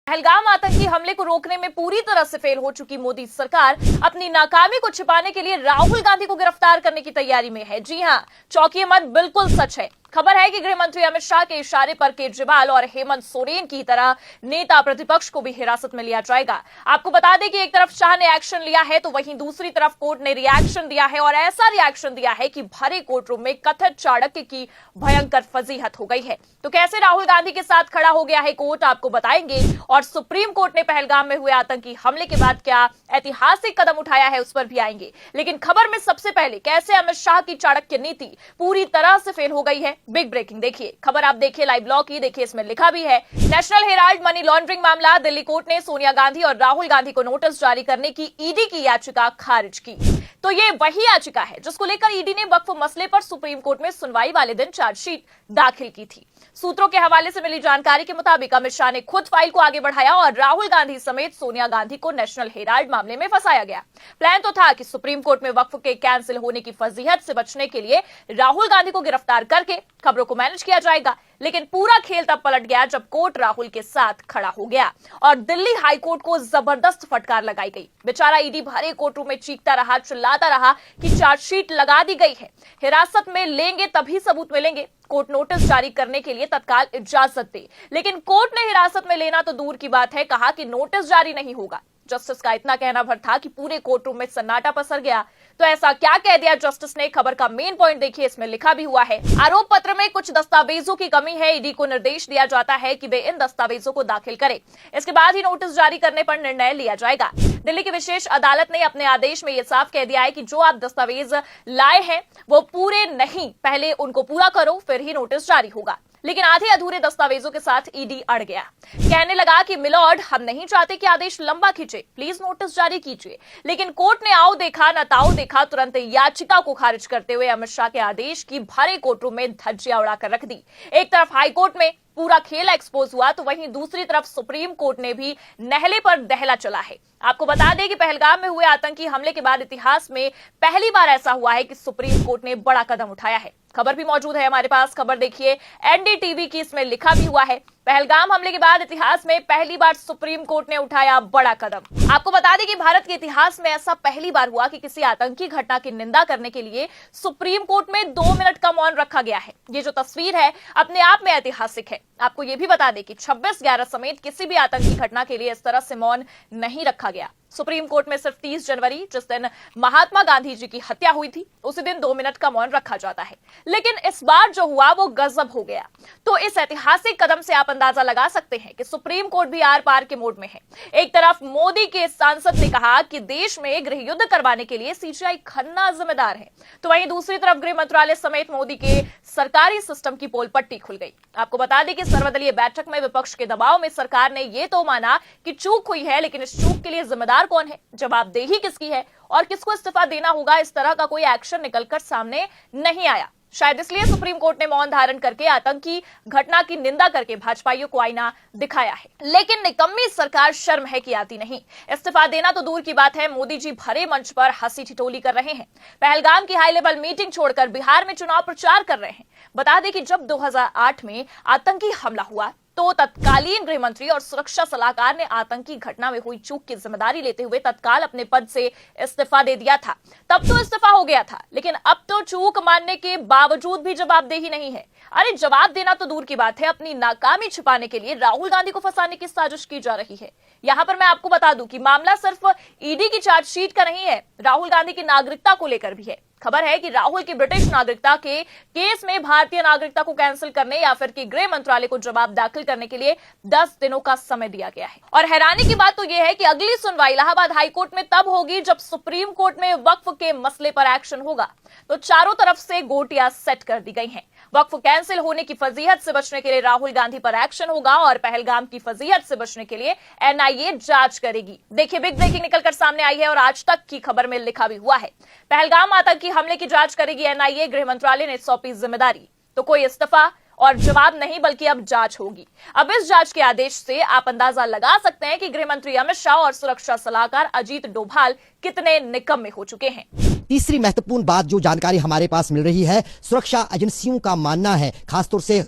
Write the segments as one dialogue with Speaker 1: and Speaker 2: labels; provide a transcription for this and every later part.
Speaker 1: पहलगाम आतंकी हमले को रोकने में पूरी तरह से फेल हो चुकी मोदी सरकार अपनी नाकामी को छिपाने के लिए राहुल गांधी को गिरफ्तार करने की तैयारी में है। जी हां, चौंकिए मत, बिल्कुल सच है। खबर है कि गृह मंत्री अमित शाह के इशारे पर केजरीवाल और हेमंत सोरेन की तरह नेता प्रतिपक्ष को भी हिरासत में लिया जाएगा। आपको बता दें कि एक तरफ शाह ने एक्शन लिया है तो वहीं दूसरी तरफ कोर्ट ने रिएक्शन दिया है, और ऐसा रिएक्शन दिया है कि भरे कोर्ट रूम में कथित चाणक्य की भयंकर फजीहत हो गई है। तो कैसे राहुल गांधी के साथ खड़ा हो गया है कोर्ट, आपको बताएंगे। और सुप्रीम कोर्ट ने पहलगाम में हुए आतंकी हमले के बाद क्या ऐतिहासिक कदम उठाया है, उस पर भी आएंगे। लेकिन खबर में सबसे पहले कैसे अमित शाह की चाणक्य नीति पूरी तरह से फेल हो गई है। बिग ब्रेकिंग देखिए, खबर आप देखिए लाइव ब्लॉग की, देखिए इसमें लिखा भी है। नेशनल हेराल्ड मनी लॉन्ड्रिंग मामला, दिल्ली कोर्ट ने सोनिया गांधी और राहुल गांधी को नोटिस जारी करने की ईडी की याचिका खारिज की। तो ये वही याचिका है जिसको लेकर ईडी ने वक्फ मसले पर सुप्रीम कोर्ट में सुनवाई वाले दिन चार्जशीट दाखिल की थी। सूत्रों के हवाले से मिली जानकारी के मुताबिक अमित शाह ने खुद फाइल को आगे बढ़ाया और राहुल गांधी समेत सोनिया गांधी को नेशनल हेराल्ड मामले में फंसाया गया। प्लान तो था कि सुप्रीम कोर्ट में वक्फ के कैंसिल होने की फजीहत से बचने के लिए राहुल गांधी को गिरफ्तार करके खबरों को मैनेज किया जाएगा। लेकिन पूरा खेल तब पलट गया जब कोर्ट राहुल के साथ खड़ा हो गया और दिल्ली हाई कोर्ट को जबरदस्त फटकार लगाई गई। बेचारा ईडी भरे कोर्ट रूम में चीखता रहा, चिल्लाता रहा कि चार्जशीट लगा दी गई है, हिरासत में लेंगे तभी सबूत मिलेंगे, कोर्ट नोटिस जारी करने के लिए तत्काल इजाजत दे। लेकिन कोर्ट ने हिरासत में लेना तो दूर की बात है, कहा कि नोटिस जारी नहीं होगा। जस्टिस का इतना कहना भर था कि पूरे कोर्ट रूम में सन्नाटा पसर गया। तो ऐसा क्या कह दिया जस्टिस ने, खबर का मेन पॉइंट देखिए, इसमें लिखा भी हुआ है। आरोप पत्र में कुछ दस्तावेजों की कमी है, ईडी को निर्देश दिया जाता है कि वे इन दस्तावेजों को दाखिल करें, इसके बाद ही नोटिस जारी करने पर निर्णय लिया जाएगा। दिल्ली की विशेष अदालत ने अपने आदेश में यह साफ कह दिया है कि जो आप दस्तावेज लाए हैं वो पूरे नहीं, पहले उनको पूरा करो फिर ही नोटिस जारी होगा। लेकिन आधे अधूरे दस्तावेजों के साथ ईडी अड़ गया, कहने लगा कि मिलॉर्ड, हम नहीं चाहते कि आदेश लंबा खींचे, प्लीज नोटिस जारी कीजिए। लेकिन कोर्ट ने आओ देखा न ताओ देखा, तुरंत याचिका को खारिज करते हुए अमित शाह के आदेश की भरे कोर्ट रूम में धज्जियां उड़ाकर रख दी। एक तरफ हाई कोर्ट में पूरा खेल एक्सपोज हुआ तो वहीं दूसरी तरफ सुप्रीम कोर्ट ने भी नहले पर दहला चला है। आपको बता दें कि पहलगाम में हुए आतंकी हमले के बाद इतिहास में पहली बार ऐसा हुआ है कि सुप्रीम कोर्ट ने बड़ा कदम उठाया है। खबर भी मौजूद है हमारे पास, खबर देखिए एनडीटीवी की, इसमें लिखा भी हुआ है। पहलगाम हमले के बाद इतिहास में पहली बार सुप्रीम कोर्ट ने उठाया बड़ा कदम। आपको बता दें कि भारत के इतिहास में ऐसा पहली बार हुआ कि किसी आतंकी घटना की निंदा करने के लिए सुप्रीम कोर्ट में 2 मिनट का मौन रखा गया है। ये जो तस्वीर है अपने आप में ऐतिहासिक है। आपको ये भी बता दें कि 26/11 समेत किसी भी आतंकी घटना के लिए इस तरह से मौन नहीं रखा गया। सुप्रीम कोर्ट में सिर्फ 30 जनवरी, जिस दिन महात्मा गांधी जी की हत्या हुई थी, उसी दिन 2 मिनट का मौन रखा जाता है। लेकिन इस बार जो हुआ वो गजब हो गया। तो इस ऐतिहासिक कदम से आप अंदाजा लगा सकते हैं कि सुप्रीम कोर्ट भी आर पार के मोड में है। एक तरफ मोदी के सांसद ने कहा कि देश में गृह युद्ध करवाने के लिए सीबीआई खन्ना जिम्मेदार है, तो वहीं दूसरी तरफ गृह मंत्रालय समेत मोदी के सरकारी सिस्टम की पोल पट्टी खुल गई। आपको बता दें कि सर्वदलीय बैठक में विपक्ष के दबाव में सरकार ने यह तो माना कि चूक हुई है, लेकिन इस चूक के लिए जिम्मेदार कौन है, जवाबदेही किसकी है और किसको इस्तीफा देना होगा, इस तरह का कोई एक्शन निकलकर सामने नहीं आया। शायद इसलिए सुप्रीम कोर्ट ने मौन धारण करके आतंकी घटना की निंदा करके भाजपाइयों को आईना दिखाया है। लेकिन निकम्मी सरकार शर्म है कि आती नहीं। इस्तीफा देना तो दूर की बात है, मोदी जी भरे मंच पर हंसी ठिठोली कर रहे हैं। पहलगाम की हाई लेवल मीटिंग छोड़कर बिहार में चुनाव प्रचार कर रहे हैं। बता दें कि जब 2008 में आतंकी हमला हुआ तो तत्कालीन गृह मंत्री और सुरक्षा सलाहकार ने आतंकी घटना में हुई चूक की जिम्मेदारी लेते हुए तत्काल अपने पद से इस्तीफा दे दिया था। तब तो इस्तीफा हो गया था, लेकिन अब तो चूक मानने के बावजूद भी जवाबदेही नहीं है। अरे जवाब देना तो दूर की बात है, अपनी नाकामी छिपाने के लिए राहुल गांधी को फंसाने की साजिश की जा रही है। यहां पर मैं आपको बता दूं कि मामला सिर्फ ईडी की चार्जशीट का नहीं है, राहुल गांधी की नागरिकता को लेकर भी है। खबर है कि राहुल की ब्रिटिश नागरिकता के केस में भारतीय नागरिकता को कैंसिल करने या फिर कि गृह मंत्रालय को जवाब दाखिल करने के लिए 10 दिनों का समय दिया गया है। और हैरानी की बात तो यह है कि अगली सुनवाई इलाहाबाद हाईकोर्ट में तब होगी जब सुप्रीम कोर्ट में वक्फ के मसले पर एक्शन होगा। तो चारों तरफ से गोटियां सेट कर दी गई हैं। वक्फ कैंसिल होने की फजीहत से बचने के लिए राहुल गांधी पर एक्शन होगा और पहलगाम की फजीहत से बचने के लिए एनआईए जांच करेगी। देखिए बिग ब्रेकिंग निकलकर सामने आई है और आज तक की खबर में लिखा भी हुआ है, पहलगाम आतंकी हमले की जांच करेगी एनआईए, गृह मंत्रालय ने सौंपी जिम्मेदारी। तो कोई इस्तीफा और जवाब नहीं, बल्कि अब जांच होगी। अब इस जांच के आदेश से आप अंदाजा लगा सकते हैं कि गृह मंत्री अमित शाह और सुरक्षा सलाहकार अजीत डोभाल कितने निकम्मे हो चुके हैं।
Speaker 2: तीसरी महत्वपूर्ण बात जो जानकारी हमारे पास मिल रही है, सुरक्षा एजेंसियों का मानना है, खासतौर से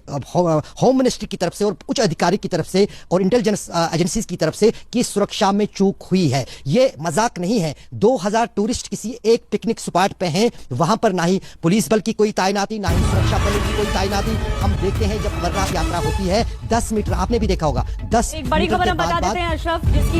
Speaker 2: होम मिनिस्ट्री की तरफ से और उच्च अधिकारी की तरफ से और इंटेलिजेंस एजेंसीज की तरफ से कि सुरक्षा में चूक हुई है। ये मजाक नहीं है। 2000 टूरिस्ट किसी एक पिकनिक स्पॉट पे हैं, वहां पर ना ही पुलिस बल की कोई तैनाती, ना ही सुरक्षा बल की कोई तैनाती। हम देखते हैं जब अमरनाथ यात्रा होती है 10 मीटर, आपने भी देखा होगा 10
Speaker 3: एक बड़ी खबर हम बता देते हैं अशरफ, जिसकी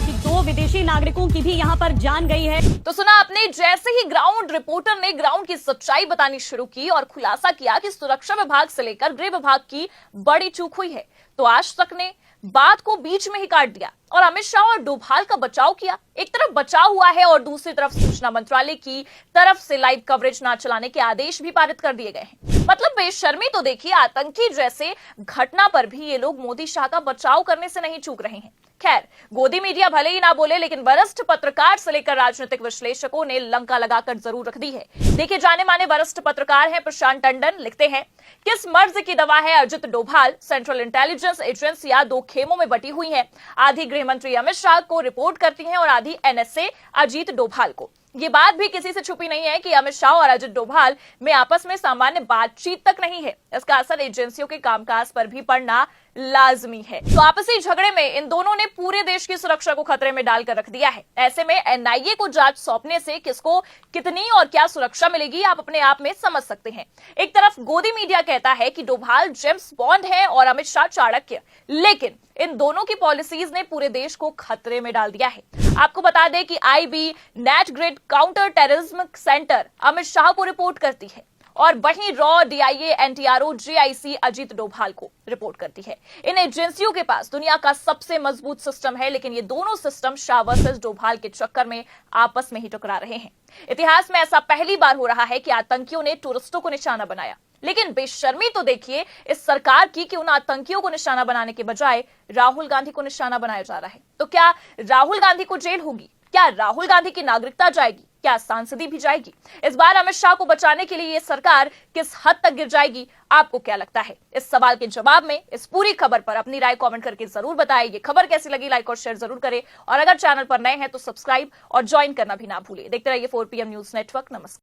Speaker 3: कि 2 विदेशी नागरिकों की भी यहां पर जान गई है।
Speaker 1: तो सुना आपने, जैसे ही ग्राउंड रिपोर्टर ने ग्राउंड की सच्चाई बतानी शुरू की और खुलासा किया कि सुरक्षा विभाग से लेकर गृह विभाग की बड़ी चूक हुई है, तो आज तक ने बात को बीच में ही काट दिया और अमित शाह और डोभाल का बचाव किया। एक तरफ बचाव हुआ है और दूसरी तरफ सूचना मंत्रालय की तरफ से लाइव कवरेज न चलाने के आदेश भी पारित कर दिए गए हैं। मतलब बेशर्मी तो देखिए, आतंकी जैसे घटना पर भी ये लोग मोदी शाह का बचाव करने से नहीं चूक रहे हैं। खैर, गोदी मीडिया भले ही ना बोले, लेकिन वरिष्ठ पत्रकार से लेकर राजनीतिक विश्लेषकों ने लंका लगाकर जरूर रख दी है। देखिए, जाने माने वरिष्ठ पत्रकार हैं प्रशांत टंडन, लिखते हैं, किस मर्ज की दवा है अजित डोभाल? सेंट्रल इंटेलिजेंस एजेंसियां 2 खेमों में बटी हुई हैं। आधी गृह मंत्री अमित शाह को रिपोर्ट करती हैं और आधी एनएसए अजीत डोभाल को। ये बात भी किसी से छुपी नहीं है कि अमित शाह और अजित डोभाल में आपस में सामान्य बातचीत तक नहीं है। इसका असर एजेंसियों के कामकाज पर भी पड़ना लाजमी है। तो आपसी झगड़े में इन दोनों ने पूरे देश की सुरक्षा को खतरे में डालकर रख दिया है। ऐसे में एनआईए को जांच सौंपने से किसको कितनी और क्या सुरक्षा मिलेगी, आप अपने आप में समझ सकते हैं। एक तरफ गोदी मीडिया कहता है कि डोभाल जेम्स बॉन्ड है और अमित शाह चाणक्य, लेकिन इन दोनों की पॉलिसीज ने पूरे देश को खतरे में डाल दिया है। आपको बता दें कि IB net grid counter terrorism centre Amit Shah को रिपोर्ट करती है और वहीं raw, DIA, NTRO, GIC Ajit Doval को रिपोर्ट करती है। इन एजेंसियों के पास दुनिया का सबसे मजबूत सिस्टम है, लेकिन ये दोनों सिस्टम शाह वर्सेस डोभाल के चक्कर में आपस में ही टकरा रहे हैं। इतिहास में ऐसा पहली बार हो रहा है कि आतंकियों ने टूरिस्टों को निशाना बनाया, लेकिन बेशर्मी तो देखिए इस सरकार की कि उन आतंकियों को निशाना बनाने के बजाय राहुल गांधी को निशाना बनाया जा रहा है। तो क्या राहुल गांधी को जेल होगी? क्या राहुल गांधी की नागरिकता जाएगी? क्या सांसदी भी जाएगी? इस बार अमित शाह को बचाने के लिए ये सरकार किस हद तक गिर जाएगी? आपको क्या लगता है? इस सवाल के जवाब में इस पूरी खबर पर अपनी राय कमेंट करके जरूर बताएं। ये खबर कैसी लगी, लाइक और शेयर जरूर करें और अगर चैनल पर नए हैं तो सब्सक्राइब और ज्वाइन करना भी ना भूलें। देखते रहिए 4PM न्यूज नेटवर्क। नमस्कार।